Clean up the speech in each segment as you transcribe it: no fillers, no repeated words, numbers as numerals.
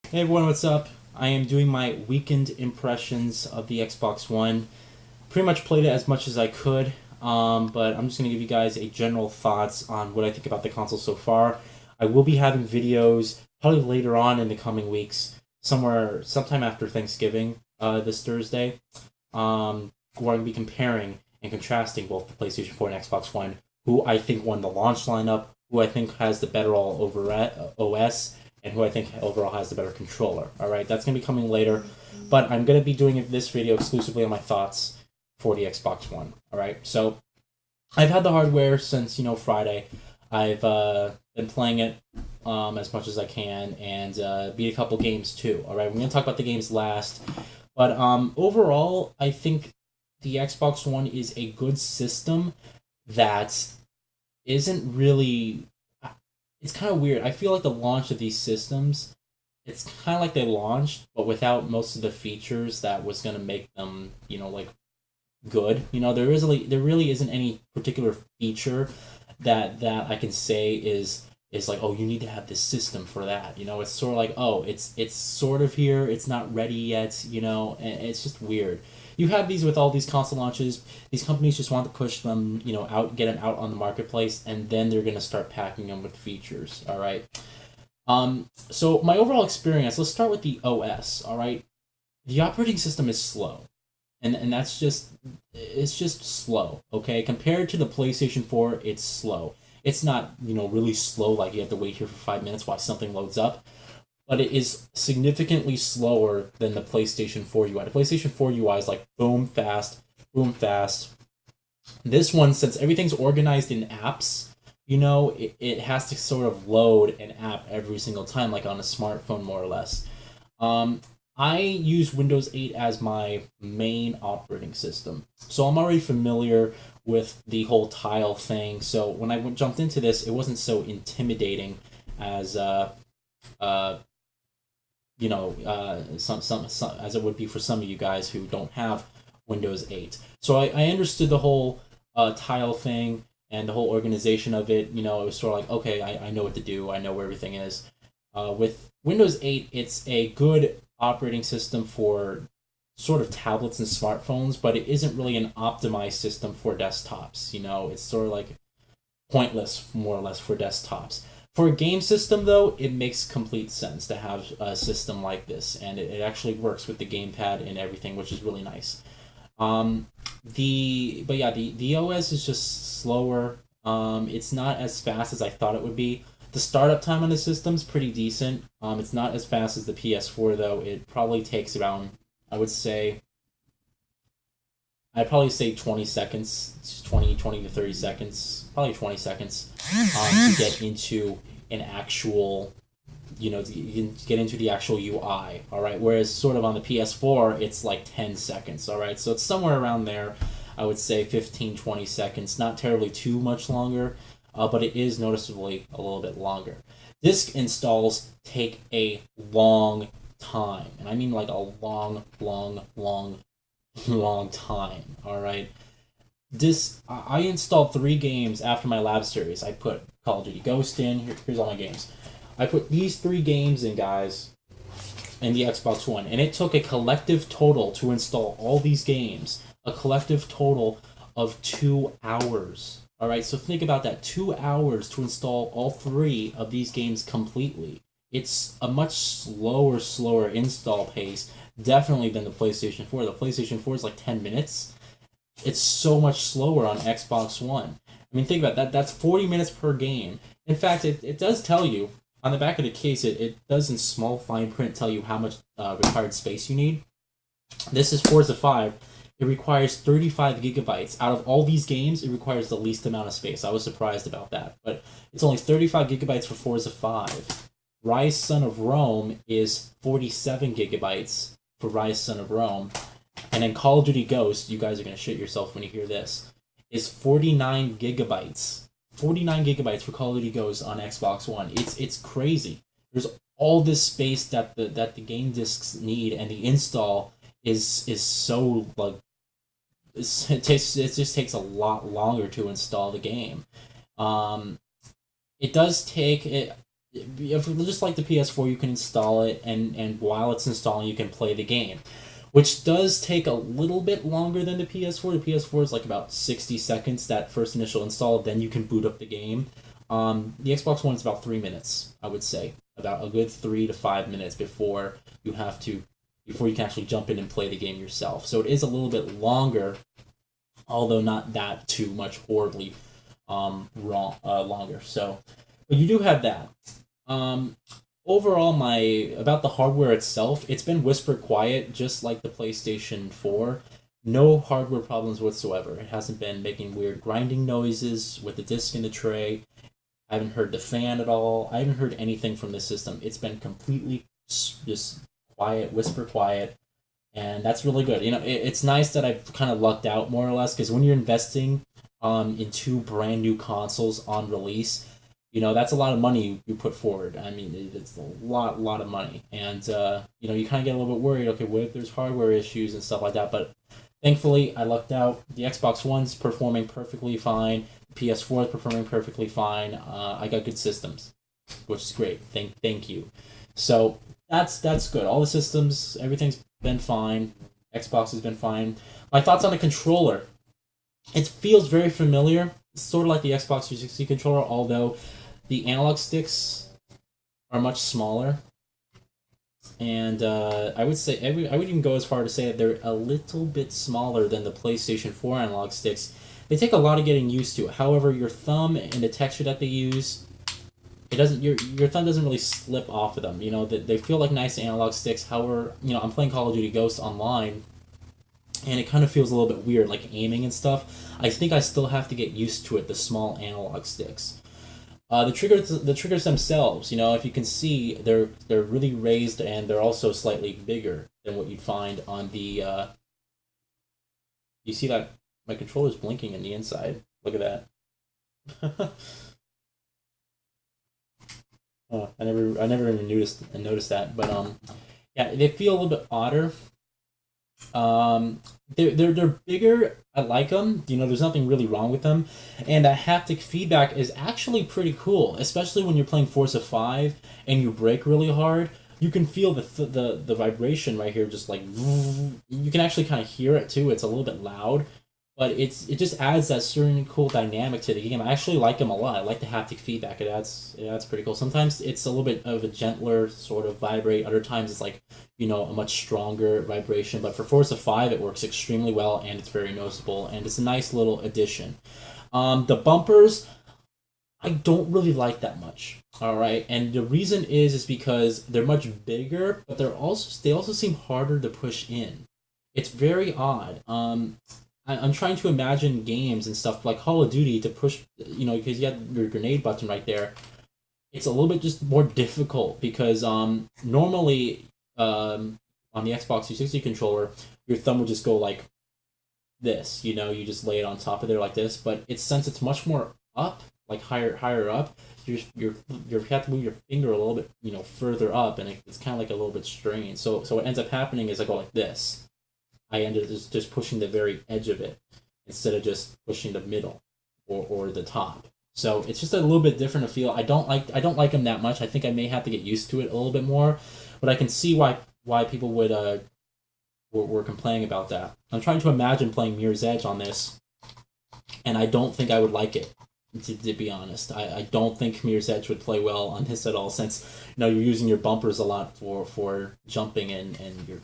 Hey everyone, what's up? I am doing my weekend impressions of the Xbox One. Pretty much played it as much as I could, but I'm just going to give you guys a general thoughts on what I think about the console so far. I will be having videos probably later on in the coming weeks, sometime after Thanksgiving, this Thursday, where I'm going to be comparing and contrasting both the PlayStation 4 and Xbox One, who I think won the launch lineup, who I think has the better all over OS, and who I think overall has the better controller. All right, that's gonna be coming later, but I'm gonna be doing this video exclusively on my thoughts for the Xbox One. All right, so I've had the hardware since Friday. I've been playing it as much as I can and beat a couple games too. All right, we're gonna talk about the games last, but overall, I think the Xbox One is a good system that isn't really. It's kind of weird. I feel like the launch of these systems, it's kind of like they launched, but without most of the features that was gonna make them, like good. There really isn't any particular feature that I can say is like, oh, you need to have this system for that. It's sort of like, oh, it's sort of here, it's not ready yet. And it's just weird. You have these with all these console launches. These companies just want to push them, out, get them out on the marketplace, and then they're gonna start packing them with features. All right. So my overall experience. Let's start with the OS. All right. The operating system is slow, and that's just it's just slow. Okay, compared to the PlayStation 4, it's slow. It's not really slow like you have to wait here for 5 minutes while something loads up, but it is significantly slower than the PlayStation 4 UI. The PlayStation 4 UI is like boom fast, boom fast. This one, since everything's organized in apps, it has to sort of load an app every single time, like on a smartphone, more or less. Um, I use Windows 8 as my main operating system, so I'm already familiar with the whole tile thing. So when I jumped into this, it wasn't so intimidating as uh, some as it would be for some of you guys who don't have Windows 8. So I understood the whole tile thing and the whole organization of it. It was sort of like, okay, I know what to do. I know where everything is. With Windows 8, it's a good operating system for sort of tablets and smartphones, but it isn't really an optimized system for desktops. It's sort of like pointless, more or less, for desktops. For a game system, though, it makes complete sense to have a system like this, and it actually works with the gamepad and everything, which is really nice. Um, the OS is just slower. It's not as fast as I thought it would be. The startup time on the system's pretty decent. It's not as fast as the PS4 though. It probably takes around, I would say, I'd probably say 20 seconds, 20 to 30 seconds, probably 20 seconds, to get into an actual, to get into the actual UI, all right? Whereas sort of on the PS4, it's like 10 seconds, all right? So it's somewhere around there, I would say 15, 20 seconds, not terribly too much longer, but it is noticeably a little bit longer. Disk installs take a long time, and I mean like a long, long, long, long time. All right. This I installed 3 games after my lab series. I put Call of Duty Ghost in. Here's all my games. I put these 3 games in, guys, in the Xbox One, and it took a collective total to install all these games. A collective total of 2 hours. All right, so think about that: 2 hours to install all 3 of these games completely. It's a much slower install pace, definitely than the PlayStation 4. The PlayStation 4 is like 10 minutes. It's so much slower on Xbox One. I mean, think about that. That's 40 minutes per game. In fact, it does tell you on the back of the case, it does in small fine print tell you how much required space you need. This is Forza 5. It requires 35 gigabytes. Out of all these games, it requires the least amount of space. I was surprised about that. But it's only 35 gigabytes for Forza 5. Ryse Son of Rome is 47 gigabytes for Ryse Son of Rome. And then Call of Duty Ghost, you guys are going to shit yourself when you hear this, is 49 gigabytes. 49 gigabytes for Call of Duty Ghost on Xbox One. It's crazy. There's all this space that the game discs need, and the install is so like it just takes a lot longer to install the game. Um, it does take it. just like the PS4, you can install it, and while it's installing, you can play the game, which does take a little bit longer than the PS4. The PS4 is like about 60 seconds, that first initial install, then you can boot up the game. The Xbox One is about 3 minutes, I would say, about a good 3 to 5 minutes before you can actually jump in and play the game yourself. So it is a little bit longer, although not that too much horribly longer. So, but you do have that. Um, Overall, my about the hardware itself, it's been whisper quiet, just like the PlayStation 4. No hardware problems whatsoever. It hasn't been making weird grinding noises with the disc in the tray. I haven't heard the fan at all. I haven't heard anything from the system. It's been completely just quiet, whisper quiet, and that's really good. It's nice that I've kind of lucked out more or less, because when you're investing in two brand new consoles on release, that's a lot of money you put forward. I mean, it's a lot of money, and you kind of get a little bit worried. Okay, what if there's hardware issues and stuff like that? But thankfully, I lucked out. The Xbox One's performing perfectly fine. The PS4 is performing perfectly fine. I got good systems, which is great. Thank you. So that's good. All the systems, everything's been fine. Xbox has been fine. My thoughts on the controller. It feels very familiar. It's sort of like the Xbox 360 controller, although the analog sticks are much smaller. And I would say I would even go as far to say that they're a little bit smaller than the PlayStation 4 analog sticks. They take a lot of getting used to. However, your thumb and the texture that they use, it doesn't your thumb doesn't really slip off of them. They feel like nice analog sticks. However, I'm playing Call of Duty Ghosts online, and it kind of feels a little bit weird, like aiming and stuff. I think I still have to get used to it, the small analog sticks. The triggers themselves, if you can see, they're really raised, and they're also slightly bigger than what you'd find on the. You see that my controller's blinking in the inside. Look at that. Oh, I never even noticed that, but yeah, they feel a little bit odder. They're bigger. I like them. There's nothing really wrong with them, and the haptic feedback is actually pretty cool, especially when you're playing Forza 5 and you brake really hard. You can feel the vibration right here, just like you can actually kind of hear it too. It's a little bit loud, but it just adds that certain cool dynamic to the game. I actually like them a lot. I like the haptic feedback. It adds pretty cool. Sometimes it's a little bit of a gentler sort of vibrate. Other times it's like a much stronger vibration. But for Forza 5, it works extremely well, and it's very noticeable, and it's a nice little addition. The bumpers, I don't really like that much. All right, and the reason is because they're much bigger, but they also seem harder to push in. It's very odd. I'm trying to imagine games and stuff like Call of Duty to push, because you have your grenade button right there. It's a little bit just more difficult because normally on the Xbox 360 controller, your thumb would just go like this. You just lay it on top of there like this. But since it's much more up, like higher up, you have to move your finger a little bit further up, and it's kind of like a little bit strained. So what ends up happening is I go like this. I ended up just pushing the very edge of it instead of just pushing the middle or the top. So it's just a little bit different to feel. I don't like them that much. I think I may have to get used to it a little bit more, but I can see why people would were complaining about that. I'm trying to imagine playing Mirror's Edge on this, and I don't think I would like it. To be honest, I don't think Mirror's Edge would play well on this at all, since you're using your bumpers a lot for jumping and your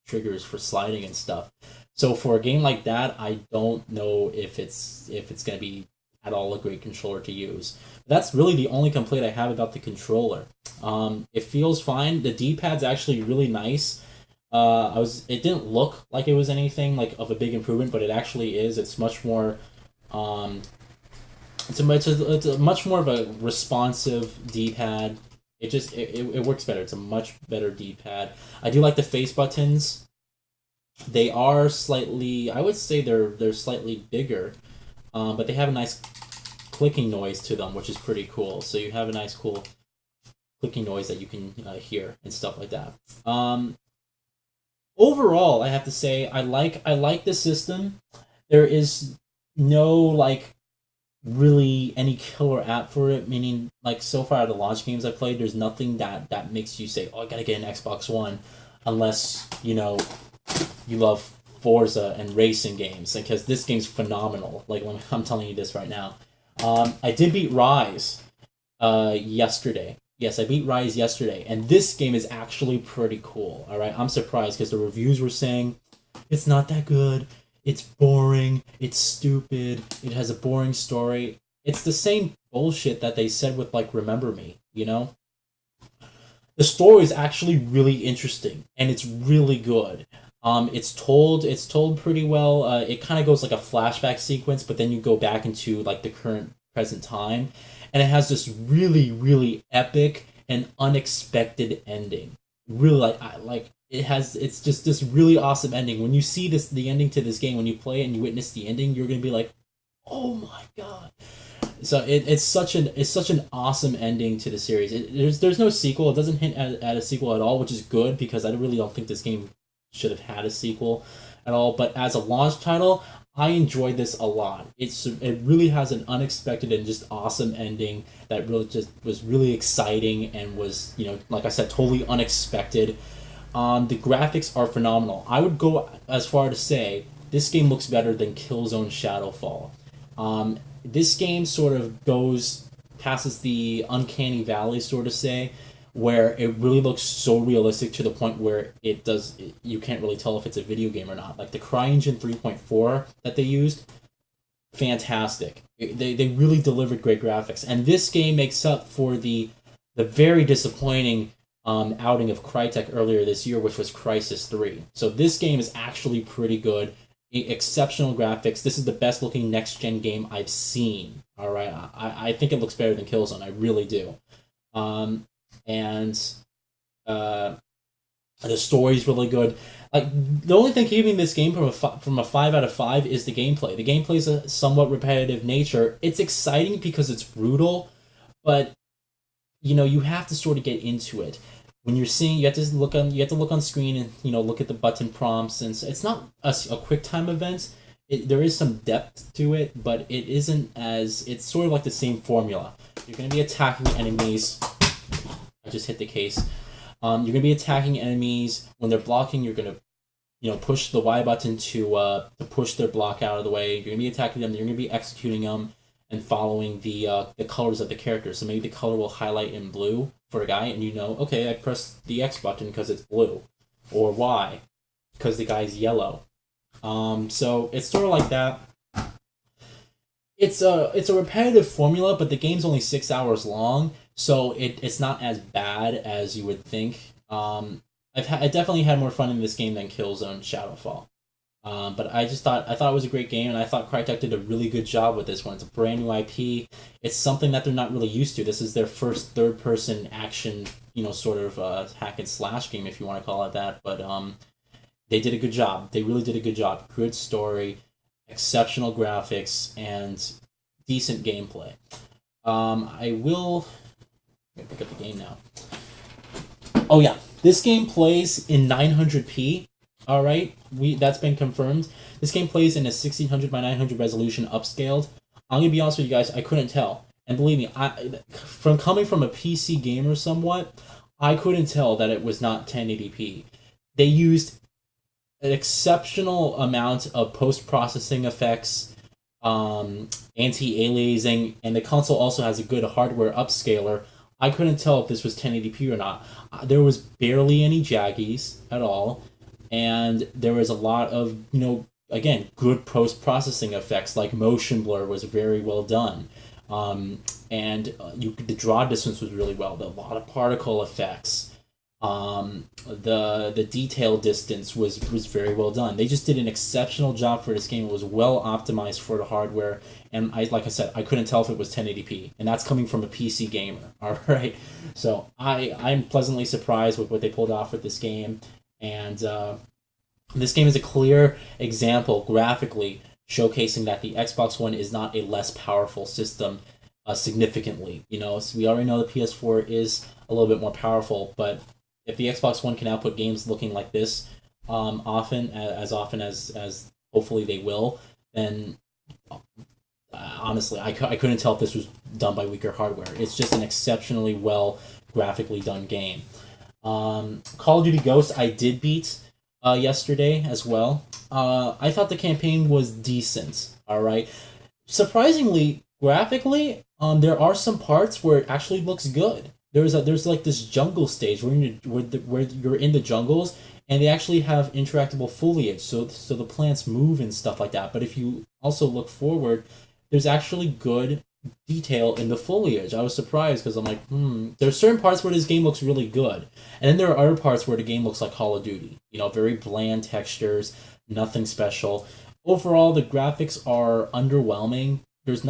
triggers for sliding and stuff. So for a game like that, I don't know if it's going to be at all a great controller to use. That's really the only complaint I have about the controller. It feels fine. The D-pad's actually really nice. It didn't look like it was anything like of a big improvement, but it actually is. It's much more. It's a much more of a responsive D-pad. It works better. It's a much better D-pad. I do like the face buttons. They are slightly, I would say they're slightly bigger, but they have a nice clicking noise to them, which is pretty cool. So you have a nice cool clicking noise that you can hear and stuff like that. Overall, I have to say I like the system. There is no like really any killer app for it. Meaning, like so far the launch games I played, there's nothing that makes you say, "Oh, I gotta get an Xbox One," unless you love Forza and racing games, because this game's phenomenal. Like I'm telling you this right now. I did beat Ryse yesterday. Yes, I beat Ryse yesterday, and this game is actually pretty cool. All right, I'm surprised because the reviews were saying it's not that good. It's boring. It's stupid. It has a boring story. It's the same bullshit that they said with like Remember Me. The story is actually really interesting and it's really good. It's told pretty well. It kind of goes like a flashback sequence, but then you go back into like the current present time, and it has this really really epic and unexpected ending. Really it's just this really awesome ending. When you see the ending to this game, when you play it and you witness the ending, you're gonna be like, oh my god. So it's such an awesome ending to the series. There's no sequel. It doesn't hint at a sequel at all, which is good because I really don't think this game should have had a sequel at all. But as a launch title, I enjoyed this a lot. It really has an unexpected and just awesome ending that really just was really exciting and was, like I said, totally unexpected. The graphics are phenomenal. I would go as far to say this game looks better than Killzone Shadowfall. This game sort of passes the uncanny valley, sort of say, where it really looks so realistic to the point where you can't really tell if it's a video game or not. Like the CryEngine 3.4 that they used, fantastic. They really delivered great graphics, and this game makes up for the very disappointing outing of Crytek earlier this year, which was Crysis 3. So this game is actually pretty good. Exceptional graphics. This is the best looking next gen game I've seen. All right, I think it looks better than Killzone. I really do. And the story's really good. Like the only thing keeping this game from a 5 out of 5 is the gameplay. The gameplay's a somewhat repetitive nature. It's exciting because it's brutal, but you have to sort of get into it. When you're seeing, you have to look on screen and look at the button prompts, and it's not a quick time event. There is some depth to it, but it isn't as it's sort of like the same formula. You're going to be attacking enemies. I just hit the case. You're going to be attacking enemies when they're blocking. You're going to push the Y button to push their block out of the way. You're going to be attacking them. You're going to be executing them and following the colors of the character. So maybe the color will highlight in blue for a guy, and okay, I pressed the X button because it's blue, or Y because the guy's yellow. So it's sort of like that. It's a repetitive formula, but the game's only 6 hours long, so it's not as bad as you would think. I definitely had more fun in this game than Killzone Shadowfall. But I thought it was a great game, and I thought Crytek did a really good job with this one. It's a brand new IP. It's something that they're not really used to. This is their first third person action, sort of hack and slash game, if you want to call it that. But they did a good job. They really did a good job. Good story, exceptional graphics, and decent gameplay. I will pick up the game now. Oh yeah, this game plays in 900p. All right, that's been confirmed. This game plays in a 1600 by 900 resolution upscaled. I'm gonna be honest with you guys, I couldn't tell, and believe me, from coming from a PC gamer somewhat, I couldn't tell that it was not 1080p. They used an exceptional amount of post processing effects, anti-aliasing, and the console also has a good hardware upscaler. I couldn't tell if this was 1080p or not. There was barely any jaggies at all, and there was a lot of, again, good post-processing effects, like motion blur was very well done. And the draw distance was really well done. A lot of particle effects. The detail distance was very well done. They just did an exceptional job for this game. It was well optimized for the hardware, and like I said, I couldn't tell if it was 1080p, and that's coming from a PC gamer. All right, so I'm pleasantly surprised with what they pulled off with this game, and this game is a clear example graphically showcasing that the Xbox One is not a less powerful system significantly. So we already know the PS4 is a little bit more powerful, but if the Xbox One can output games looking like this often as hopefully they will, then honestly, I couldn't tell if this was done by weaker hardware. It's just an exceptionally well graphically done game. Call of Duty Ghosts I did beat yesterday as well. I thought the campaign was decent. All right, surprisingly, graphically, there are some parts where it actually looks good. There's like this jungle stage where you're in the jungles and they actually have interactable foliage, so the plants move and stuff like that. But if you also look forward, there's actually good detail in the foliage. I was surprised because I'm like, There's certain parts where this game looks really good, and then there are other parts where the game looks like Call of Duty. You know, very bland textures, nothing special. Overall, the graphics are underwhelming. There's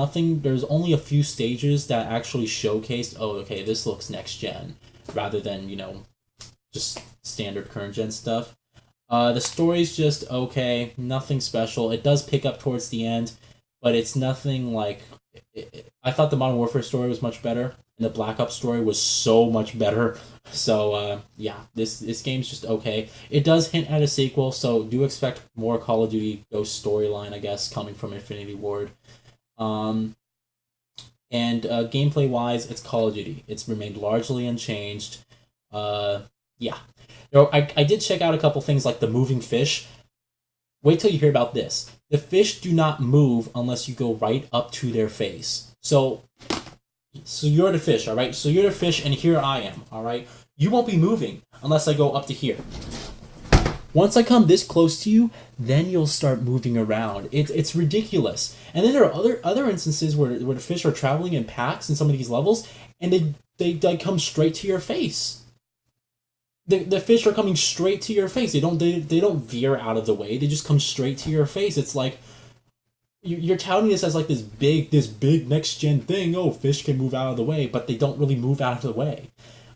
only a few stages that actually showcased, oh, okay, this looks next gen, rather than, just standard current gen stuff. The story's just okay, nothing special. It does pick up towards the end, but it's nothing like. I thought the Modern Warfare story was much better, and the Black Ops story was so much better. So yeah, this game's just okay. It does hint at a sequel, so do expect more Call of Duty Ghost storyline, I guess, coming from Infinity Ward. And gameplay wise, it's Call of Duty. It's remained largely unchanged. Yeah. I did check out a couple things like the moving fish. Wait till you hear about this. The fish do not move unless you go right up to their face. So you're the fish, all right? So you're the fish, and here I am, all right? You won't be moving unless I go up to here. Once I come this close to you, then you'll start moving around. It's ridiculous. And then there are other instances where the fish are traveling in packs in some of these levels, and they come straight to your face. The fish are coming straight to your face. They don't veer out of the way. They just come straight to your face. It's like you're touting this as like this big next gen thing. Oh, fish can move out of the way, but they don't really move out of the way.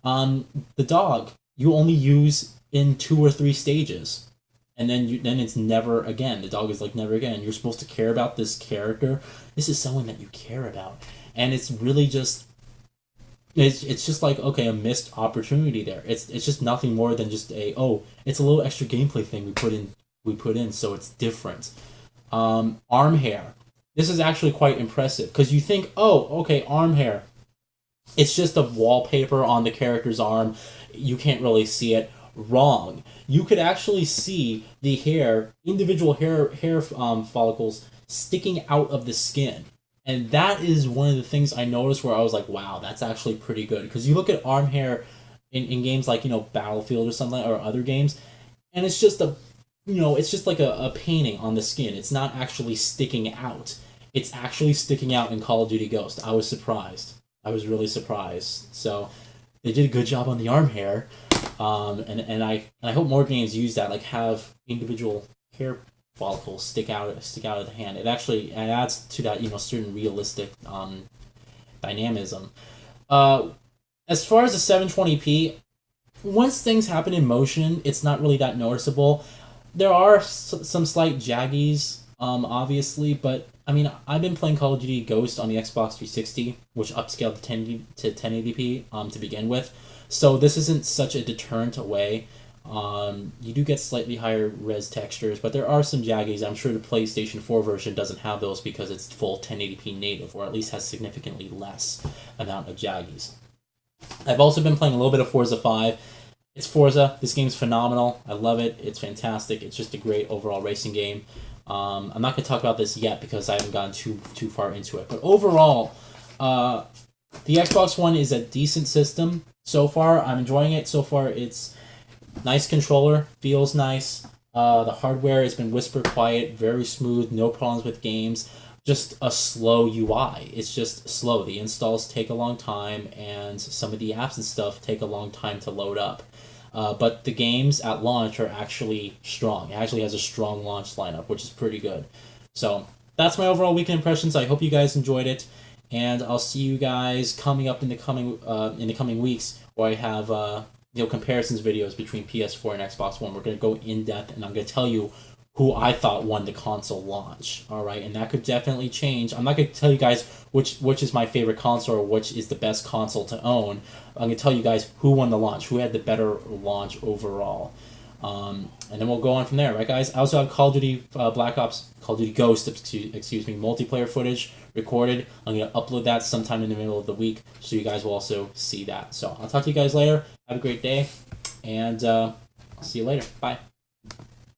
The dog you only use in 2 or 3 stages, and then it's never again. The dog is like never again. You're supposed to care about this character. This is someone that you care about, and it's really just. It's just like, okay, a missed opportunity there. It's just nothing more than just it's a little extra gameplay thing we put in so it's different. Arm hair. This is actually quite impressive because you think, oh, okay, arm hair. It's just a wallpaper on the character's arm. You can't really see it. Wrong. You could actually see the individual hair follicles sticking out of the skin. And that is one of the things I noticed where I was like, wow, that's actually pretty good. Because you look at arm hair in games like, Battlefield or something, or other games, and it's just it's just like a painting on the skin. It's not actually sticking out. It's actually sticking out in Call of Duty Ghost. I was surprised. I was really surprised. So they did a good job on the arm hair. And I hope more games use that, like have individual hair follicles stick out of the hand. It adds to that certain realistic dynamism. As far as the 720p, once things happen in motion, it's not really that noticeable. There are some slight jaggies, obviously, but I mean, I've been playing Call of Duty Ghost on the Xbox 360, which upscaled to 1080p to begin with, so this isn't such a deterrent away. You do get slightly higher res textures, but there are some jaggies. I'm sure the PlayStation 4 version doesn't have those because it's full 1080p native, or at least has significantly less amount of jaggies. I've also been playing a little bit of Forza 5. It's Forza. This game's phenomenal. I love it. It's fantastic. It's just a great overall racing game. I'm not going to talk about this yet because I haven't gone too far into it. But overall, the Xbox One is a decent system so far. I'm enjoying it so far. It's nice controller, feels nice. The hardware has been whisper quiet, very smooth, no problems with games. Just a slow UI. It's just slow. The installs take a long time, and some of the apps and stuff take a long time to load up. But the games at launch are actually strong. It actually has a strong launch lineup, which is pretty good. So that's my overall weekend impressions. I hope you guys enjoyed it, and I'll see you guys coming up in the coming weeks, where I have comparisons videos between PS4 and Xbox One. We're going to go in depth, and I'm going to tell you who I thought won the console launch. All right, and that could definitely change. I'm not going to tell you guys which is my favorite console or which is the best console to own. I'm going to tell you guys who won the launch, who had the better launch overall. And then we'll go on from there, right, guys? I also have Call of Duty Call of Duty Ghost, excuse me, multiplayer footage recorded. I'm going to upload that sometime in the middle of the week, so you guys will also see that. So I'll talk to you guys later. Have a great day, and I'll see you later. Bye.